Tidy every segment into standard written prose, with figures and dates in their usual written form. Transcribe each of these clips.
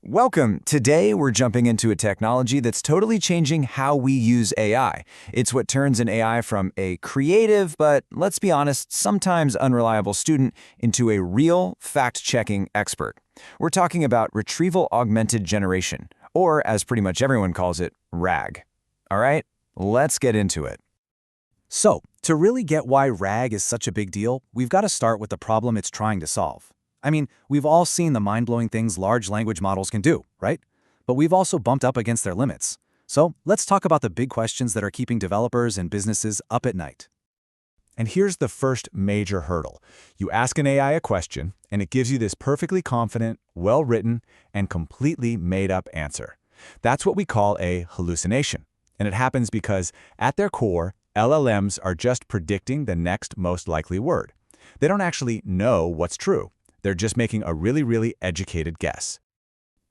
Welcome. Today, we're jumping into a technology that's totally changing how we use AI. It's what turns an AI from a creative, but let's be honest, sometimes unreliable student into a real fact-checking expert. We're talking about Retrieval Augmented Generation, or as pretty much everyone calls it, RAG. All right, let's get into it. So, to really get why RAG is such a big deal, we've got to start with the problem it's trying to solve. I mean, we've all seen the mind-blowing things large language models can do, right? But we've also bumped up against their limits. So, let's talk about the big questions that are keeping developers and businesses up at night. And here's the first major hurdle. You ask an AI a question, and it gives you this perfectly confident, well-written, and completely made-up answer. That's what we call a hallucination. And it happens because, at their core, LLMs are just predicting the next most likely word. They don't actually know what's true. They're just making a really educated guess.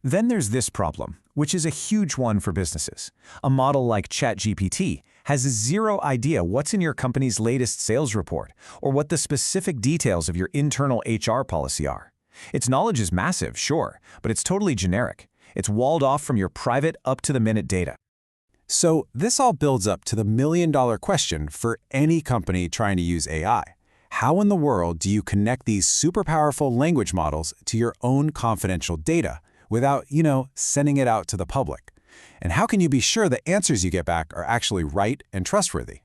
Then there's this problem, which is a huge one for businesses. A model like ChatGPT has zero idea what's in your company's latest sales report or what the specific details of your internal HR policy are. Its knowledge is massive, sure, but it's totally generic. It's walled off from your private, up-to-the-minute data. So this all builds up to the million-dollar question for any company trying to use AI. How in the world do you connect these super powerful language models to your own confidential data without, sending it out to the public? And how can you be sure the answers you get back are actually right and trustworthy?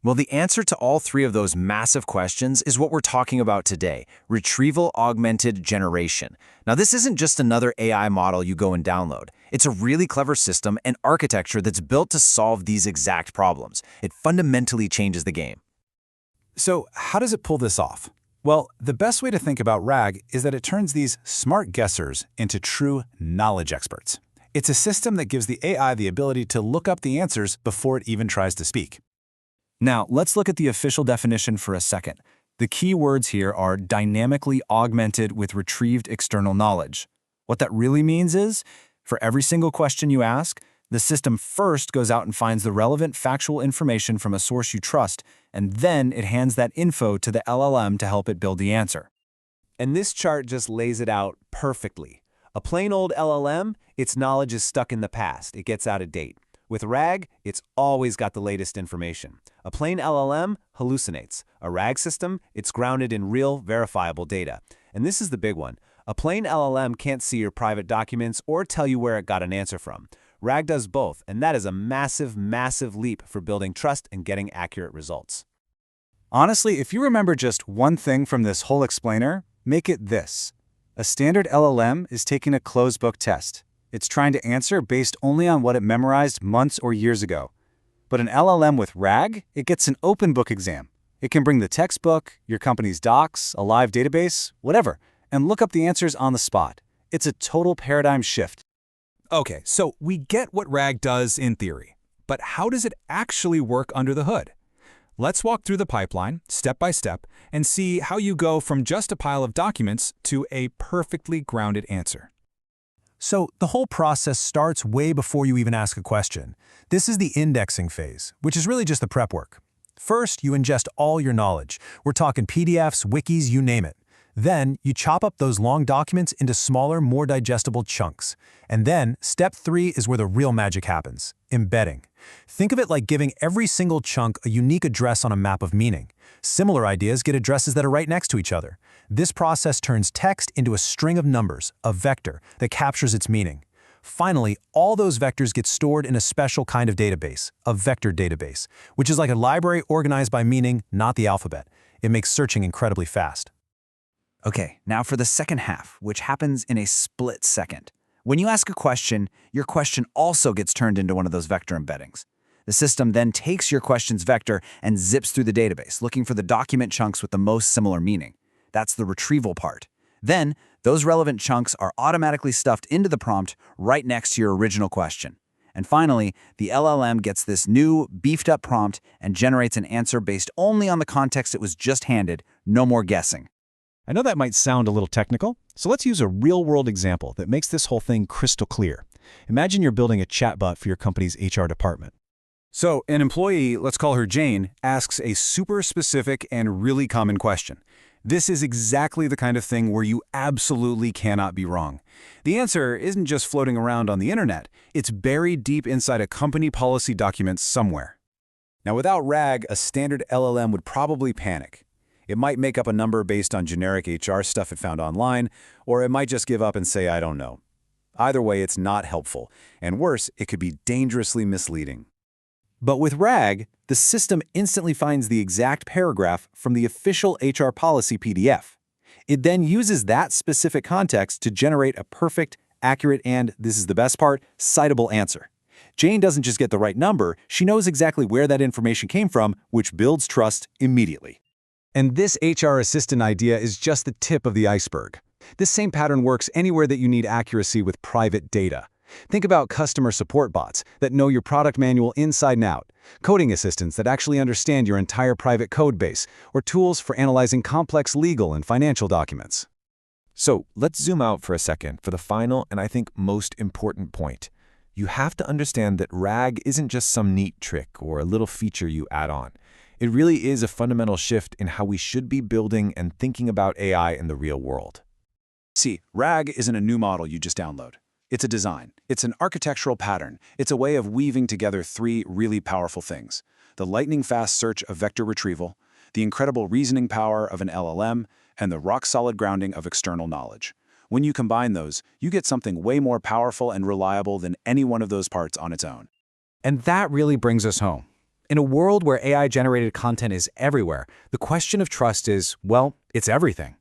Well, the answer to all three of those massive questions is what we're talking about today, Retrieval Augmented Generation. Now, this isn't just another AI model you go and download. It's a really clever system and architecture that's built to solve these exact problems. It fundamentally changes the game. So how does it pull this off? Well, the best way to think about RAG is that it turns these smart guessers into true knowledge experts. It's a system that gives the AI the ability to look up the answers before it even tries to speak. Now, let's look at the official definition for a second. The key words here are dynamically augmented with retrieved external knowledge. What that really means is, for every single question you ask, the system first goes out and finds the relevant factual information from a source you trust, and then it hands that info to the LLM to help it build the answer. And this chart just lays it out perfectly. A plain old LLM, its knowledge is stuck in the past. It gets out of date. With RAG, it's always got the latest information. A plain LLM hallucinates. A RAG system, it's grounded in real, verifiable data. And this is the big one. A plain LLM can't see your private documents or tell you where it got an answer from. RAG does both, and that is a massive leap for building trust and getting accurate results. Honestly, if you remember just one thing from this whole explainer, make it this. A standard LLM is taking a closed-book test. It's trying to answer based only on what it memorized months or years ago. But an LLM with RAG, it gets an open-book exam. It can bring the textbook, your company's docs, a live database, whatever, and look up the answers on the spot. It's a total paradigm shift. Okay, so we get what RAG does in theory, but how does it actually work under the hood? Let's walk through the pipeline, step by step, and see how you go from just a pile of documents to a perfectly grounded answer. So the whole process starts way before you even ask a question. This is the indexing phase, which is really just the prep work. First, you ingest all your knowledge. We're talking PDFs, wikis, you name it. Then, you chop up those long documents into smaller, more digestible chunks. And then, step 3 is where the real magic happens, embedding. Think of it like giving every single chunk a unique address on a map of meaning. Similar ideas get addresses that are right next to each other. This process turns text into a string of numbers, a vector, that captures its meaning. Finally, all those vectors get stored in a special kind of database, a vector database, which is like a library organized by meaning, not the alphabet. It makes searching incredibly fast. Okay, now for the second half, which happens in a split second. When you ask a question, your question also gets turned into one of those vector embeddings. The system then takes your question's vector and zips through the database, looking for the document chunks with the most similar meaning. That's the retrieval part. Then, those relevant chunks are automatically stuffed into the prompt right next to your original question. And finally, the LLM gets this new, beefed-up prompt and generates an answer based only on the context it was just handed, no more guessing. I know that might sound a little technical, so let's use a real-world example that makes this whole thing crystal clear. Imagine you're building a chatbot for your company's HR department. So, an employee, let's call her Jane, asks a super specific and really common question. This is exactly the kind of thing where you absolutely cannot be wrong. The answer isn't just floating around on the internet, it's buried deep inside a company policy document somewhere. Now, without RAG, a standard LLM would probably panic. It might make up a number based on generic HR stuff it found online, or it might just give up and say, I don't know. Either way, it's not helpful, and worse, it could be dangerously misleading. But with RAG, the system instantly finds the exact paragraph from the official HR policy PDF. It then uses that specific context to generate a perfect, accurate, and, this is the best part, citable answer. Jane doesn't just get the right number, she knows exactly where that information came from, which builds trust immediately. And this HR assistant idea is just the tip of the iceberg. This same pattern works anywhere that you need accuracy with private data. Think about customer support bots that know your product manual inside and out, coding assistants that actually understand your entire private code base, or tools for analyzing complex legal and financial documents. So let's zoom out for a second for the final and I think most important point. You have to understand that RAG isn't just some neat trick or a little feature you add on. It really is a fundamental shift in how we should be building and thinking about AI in the real world. See, RAG isn't a new model you just download. It's a design. It's an architectural pattern. It's a way of weaving together three really powerful things: the lightning-fast search of vector retrieval, the incredible reasoning power of an LLM, and the rock-solid grounding of external knowledge. When you combine those, you get something way more powerful and reliable than any one of those parts on its own. And that really brings us home. In a world where AI-generated content is everywhere, the question of trust is, well, it's everything.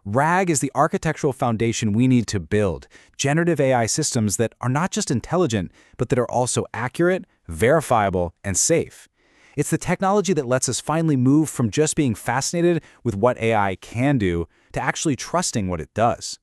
RAG is the architectural foundation we need to build generative AI systems that are not just intelligent, but that are also accurate, verifiable, and safe. It's the technology that lets us finally move from just being fascinated with what AI can do to actually trusting what it does.